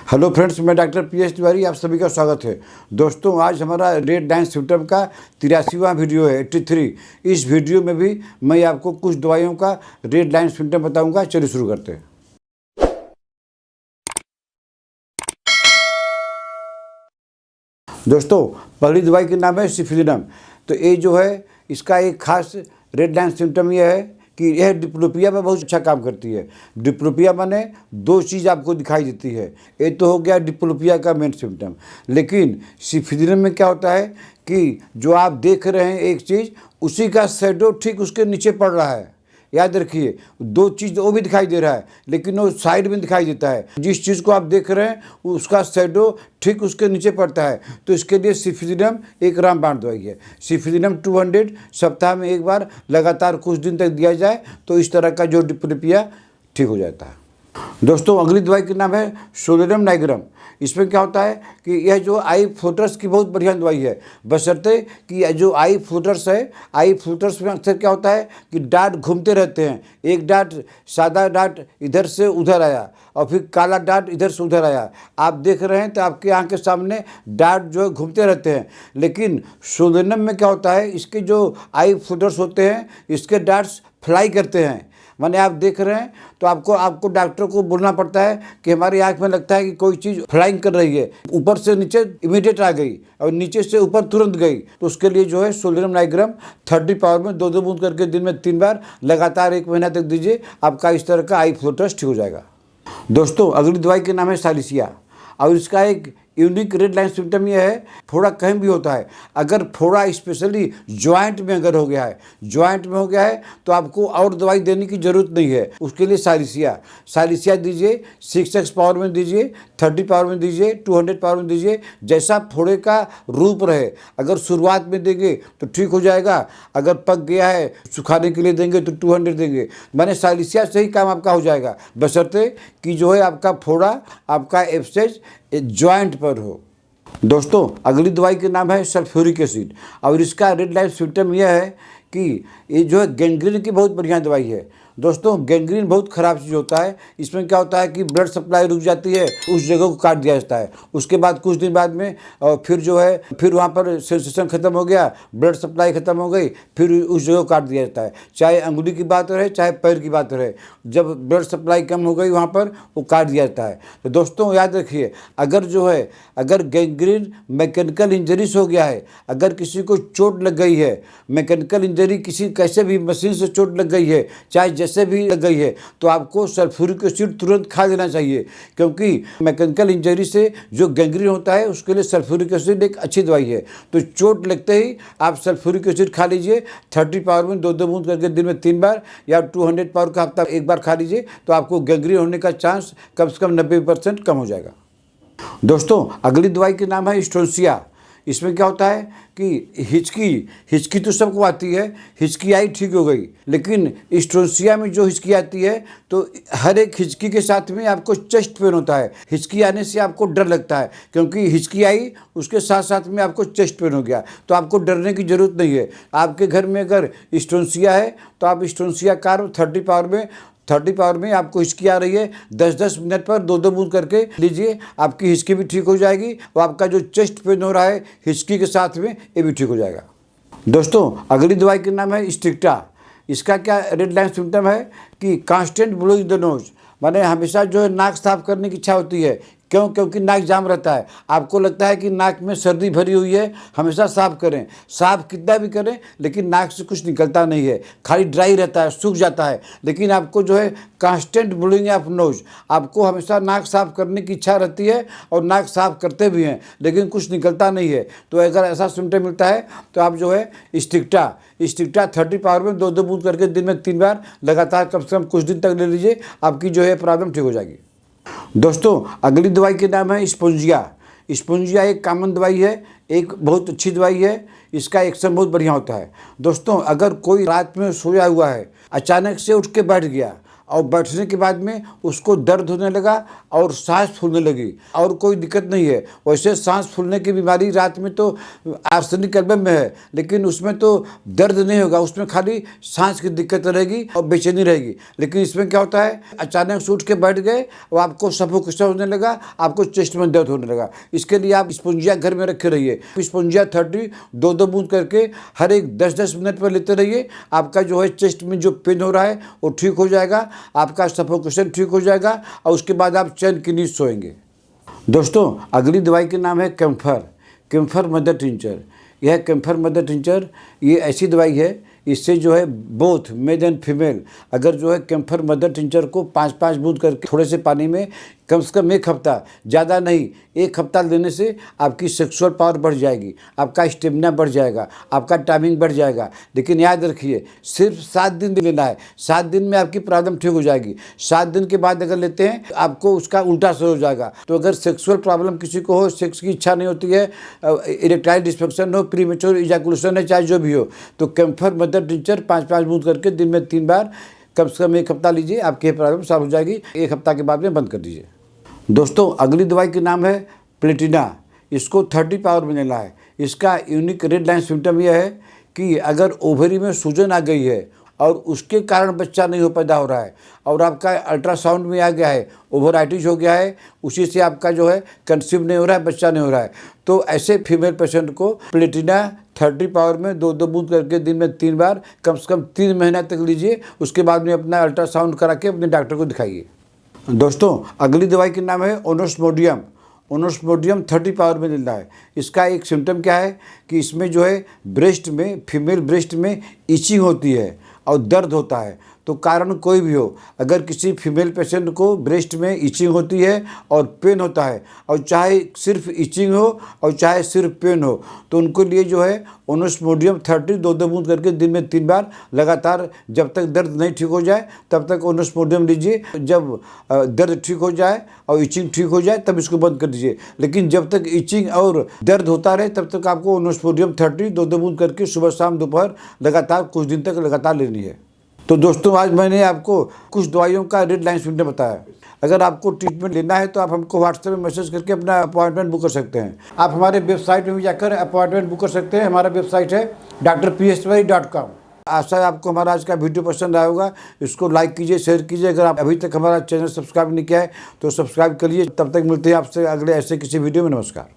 Hello friends, मैं doctor PS Tiwari, आप सभी का स्वागत है। दोस्तों, आज हमारा रेड लाइन सिम्टम का 83वां वीडियो है, 83। इस वीडियो में भी मैं आपको कुछ दवाइयों का रेड लाइन सिम्टम बताऊंगा। चलिए शुरू करते हैं। दोस्तों, पहली दवाई का नाम है सिफिलिनम। तो ये जो है, इसका एक खास रेड लाइन सिम्टम यह है कि यह डिप्लोपिया में बहुत अच्छा काम करती है। डिप्लोपिया माने दो चीज़ आपको दिखाई देती है। ये तो हो गया डिप्लोपिया का मेन सिम्टम। लेकिन सिफिलिनम में क्या होता है कि जो आप देख रहे हैं एक चीज़, उसी का शैडो ठीक उसके नीचे पड़ रहा है। याद रखिए, दो चीज़ वो भी दिखाई दे रहा है, लेकिन वो साइड में दिखाई देता है। जिस चीज़ को आप देख रहे हैं उसका शैडो ठीक उसके नीचे पड़ता है। तो इसके लिए सिफिलिनम एक रामबाण दवाई है। सिफिलिनम 200 सप्ताह में एक बार लगातार कुछ दिन तक दिया जाए तो इस तरह का जो डिप्लोपिया ठीक हो जाता है। दोस्तों, अगली दवाई का नाम है सोडियम नाइग्रम। इसमें क्या होता है कि यह जो आई फ्लोटर्स की बहुत बढ़िया दवाई है, बशर्ते कि यह जो आई फ्लोटर्स है, आई फ्लोटर्स में अक्सर क्या होता है कि डाट घूमते रहते हैं। एक डाट, सादा डाट इधर से उधर आया और फिर काला डाट इधर से उधर आया। आप देख रहे हैं तो आपके आँख के सामने डाट जो है घूमते रहते हैं। लेकिन सोडियम में क्या होता है, इसके जो आई फ्लोटर्स होते हैं, इसके डाट्स फ्लाई करते हैं। माने आप देख रहे हैं तो आपको डॉक्टर को बोलना पड़ता है कि हमारी आंख में लगता है कि कोई चीज़ फ्लाइंग कर रही है, ऊपर से नीचे इमीडिएट आ गई और नीचे से ऊपर तुरंत गई। तो उसके लिए जो है सोडियम नाइग्रम 30 पावर में 2-2 बूंद करके दिन में 3 बार लगातार 1 महीना तक दीजिए। आपका इस तरह का आई फ्लोटर्स ठीक हो जाएगा। दोस्तों, अगली दवाई के नाम है सालिसिया और इसका एक यूनिक रेड लाइन सिम्टम यह है, फोड़ा कहीं भी होता है। अगर फोड़ा स्पेशली जॉइंट में अगर हो गया है तो आपको और दवाई देने की ज़रूरत नहीं है। उसके लिए सालिसिया दीजिए। 6x पावर में दीजिए, 30 पावर में दीजिए, 200 पावर में दीजिए, जैसा फोड़े का रूप रहे। अगर शुरुआत में देंगे तो ठीक हो जाएगा, अगर पक गया है सुखाने के लिए देंगे तो 200 देंगे। माने सालिसिया से ही काम आपका हो जाएगा, बशर्ते कि जो है आपका फोड़ा, आपका एब्सेस जॉइंट पर हो। दोस्तों, अगली दवाई के नाम है सल्फ्यूरिक एसिड और इसका रेड लाइन सिम्टम यह है कि ये जो है गैंग्रीन की बहुत बढ़िया दवाई है। दोस्तों, गैंग्रीन बहुत ख़राब चीज़ होता है। इसमें क्या होता है कि ब्लड सप्लाई रुक जाती है, उस जगह को काट दिया जाता है। उसके बाद कुछ दिन बाद में फिर जो है फिर वहाँ पर सेंसेशन ख़त्म हो गया, ब्लड सप्लाई ख़त्म हो गई, फिर उस जगह को काट दिया जाता है। चाहे अंगुली की बात रहे, चाहे पैर की बात रहे, जब ब्लड सप्लाई कम हो गई वहाँ पर वो काट दिया जाता है। तो दोस्तों, याद रखिए, अगर गैंग्रीन मैकेनिकल इंजरीज हो गया है, अगर किसी को चोट लग गई है, मैकेनिकल इंजरी किसी कैसे भी मशीन से चोट लग गई है, चाहे जैसे भी लग गई है, तो आपको सल्फ्यूरिक एसिड तुरंत खा लेना चाहिए। क्योंकि मैकेनिकल इंजरी से जो गैंग्रीन होता है उसके लिए सल्फ्यूरिक एसिड एक अच्छी दवाई है। तो चोट लगते ही आप सल्फ्यूरिक एसिड खा लीजिए। 30 पावर में 2-2 बूंद करके दिन में 3 बार या 200 पावर का हफ्ता 1 बार खा लीजिए। तो आपको गैंग्रीन होने का चांस कम से कम 90% कम हो जाएगा। दोस्तों, अगली दवाई का नाम है स्टोंसिया। इसमें क्या होता है कि हिचकी तो सबको आती है, हिचकी आई ठीक हो गई। लेकिन स्टोंसिया में जो हिचकी आती है तो हर एक हिचकी के साथ में आपको चेस्ट पेन होता है। हिचकी आने से आपको डर लगता है, क्योंकि हिचकी आई उसके साथ साथ में आपको चेस्ट पेन हो गया। तो आपको डरने की ज़रूरत नहीं है। आपके घर में अगर स्टोंसिया है तो आप स्टोंसिया कार 30 पावर में आपको हिचकी आ रही है, 10-10 मिनट पर 2-2 बूंद करके लीजिए। आपकी हिचकी भी ठीक हो जाएगी और आपका जो चेस्ट पेन हो रहा है हिचकी के साथ में, ये भी ठीक हो जाएगा। दोस्तों, अगली दवाई का नाम है स्ट्रिक्टा। इसका क्या रेड लाइन सिम्टम है कि कांस्टेंट ब्लोइंग द नोज, माने हमेशा जो है नाक साफ करने की इच्छा होती है। क्योंकि नाक जाम रहता है, आपको लगता है कि नाक में सर्दी भरी हुई है, हमेशा साफ़ करें। साफ़ कितना भी करें लेकिन नाक से कुछ निकलता नहीं है, खाली ड्राई रहता है, सूख जाता है। लेकिन आपको जो है कांस्टेंट ब्लोइंग ऑफ नोज, आपको हमेशा नाक साफ़ करने की इच्छा रहती है और नाक साफ़ करते भी हैं, लेकिन कुछ निकलता नहीं है। तो अगर ऐसा सिम्टम मिलता है तो आप जो है स्ट्रिक्टा 30 पावर में 2-2 बूंद करके दिन में 3 बार लगातार कम से कम कुछ दिन तक ले लीजिए। आपकी जो है प्रॉब्लम ठीक हो जाएगी। दोस्तों, अगली दवाई के नाम है स्पोंजिया एक कॉमन दवाई है, एक बहुत अच्छी दवाई है। इसका एक्शन बहुत बढ़िया होता है। दोस्तों, अगर कोई रात में सोया हुआ है, अचानक से उठ के बैठ गया और बैठने के बाद में उसको दर्द होने लगा और सांस फूलने लगी और कोई दिक्कत नहीं है। वैसे सांस फूलने की बीमारी रात में तो आर्सेनिक एल्बम में है, लेकिन उसमें तो दर्द नहीं होगा, उसमें खाली सांस की दिक्कत रहेगी और बेचैनी रहेगी। लेकिन इसमें क्या होता है, अचानक से उठ के बैठ गए और आपको सफोकेशन होने लगा, आपको चेस्ट में दर्द होने लगा। इसके लिए आप स्पोंजिया घर में रखे रहिए। स्पोंजिया 30 2-2 बूंद करके हर एक 10-10 मिनट पर लेते रहिए। आपका जो है चेस्ट में जो पेन हो रहा है वो ठीक हो जाएगा, आपका सफोकेशन ठीक हो जाएगा और उसके बाद आप चैन की नींद सोएंगे। दोस्तों, अगली दवाई का नाम है कैम्फर मदर टिंचर। यह कैम्फर मदर टिंचर ये ऐसी दवाई है, इससे जो है बोथ मेल एंड फीमेल अगर जो है कैम्फर मदर टिंचर को 5-5 बूंद करके थोड़े से पानी में कम से कम 1 हफ्ता, ज़्यादा नहीं 1 हफ्ता लेने से आपकी सेक्सुअल पावर बढ़ जाएगी, आपका स्टेमिना बढ़ जाएगा, आपका टाइमिंग बढ़ जाएगा। लेकिन याद रखिए सिर्फ 7 दिन लेना है। 7 दिन में आपकी प्रॉब्लम ठीक हो जाएगी। 7 दिन के बाद अगर लेते हैं आपको उसका उल्टा असर हो जाएगा। तो अगर सेक्सुअल प्रॉब्लम किसी को हो, सेक्स की इच्छा नहीं होती है, इरेक्टाइल डिस्फंक्शन हो, प्रीमेच्योर इजैकुलेशन है, चाहे जो भी हो, तो कैम्फर मदर टिंचर 5-5 बूंद करके दिन में 3 बार कम से कम 1 हफ्ता लीजिए, आपकी प्रॉब्लम सॉल्व हो जाएगी। 1 हफ्ता के बाद में बंद कर दीजिए। दोस्तों, अगली दवाई का नाम है प्लेटिना। इसको 30 पावर में लेना है। इसका यूनिक रेड लाइन सिम्टम यह है कि अगर ओवरी में सूजन आ गई है और उसके कारण बच्चा नहीं पैदा हो रहा है और आपका अल्ट्रासाउंड में आ गया है, ओवराइटिस हो गया है, उसी से आपका जो है कंसीव नहीं हो रहा है, बच्चा नहीं हो रहा है, तो ऐसे फीमेल पेशेंट को प्लेटिना 30 पावर में 2-2 बूंद करके दिन में 3 बार कम से कम 3 महीना तक लीजिए। उसके बाद में अपना अल्ट्रासाउंड करा के अपने डॉक्टर को दिखाइए। दोस्तों, अगली दवाई का नाम है ओनोस्मोडियम। ओनोस्मोडियम 30 पावर में लेना है। इसका एक सिम्टम क्या है कि इसमें जो है ब्रेस्ट में, फीमेल ब्रेस्ट में इचिंग होती है और दर्द होता है। तो कारण कोई भी हो, अगर किसी फीमेल पेशेंट को ब्रेस्ट में इचिंग होती है और पेन होता है, और चाहे सिर्फ इचिंग हो और चाहे सिर्फ पेन हो, तो उनको लिए जो है ओनोस्मोडियम 30 2-2 बूंद करके दिन में 3 बार लगातार, जब तक दर्द नहीं ठीक हो जाए तब तक ओनोस्मोडियम लीजिए। जब दर्द ठीक हो जाए और इचिंग ठीक हो जाए तब इसको बंद कर दीजिए। लेकिन जब तक इचिंग और दर्द होता रहे तब तक आपको ओनोस्मोडियम 30 2-2 बूंद करके सुबह शाम दोपहर लगातार कुछ दिन तक लगातार लेनी है। तो दोस्तों, आज मैंने आपको कुछ दवाइयों का रेड लाइन सिम्टम बताया। अगर आपको ट्रीटमेंट लेना है तो आप हमको व्हाट्सएप में मैसेज करके अपना अपॉइंटमेंट बुक कर सकते हैं। आप हमारे वेबसाइट में भी जाकर अपॉइंटमेंट बुक कर सकते हैं। हमारा वेबसाइट है drpswari.com। आशा है आपको हमारा आज का वीडियो पसंद आया होगा। इसको लाइक कीजिए, शेयर कीजिए। अगर आप अभी तक हमारा चैनल सब्सक्राइब नहीं किया है तो सब्सक्राइब करिए। तब तक मिलते हैं आपसे अगले ऐसे किसी वीडियो में। नमस्कार।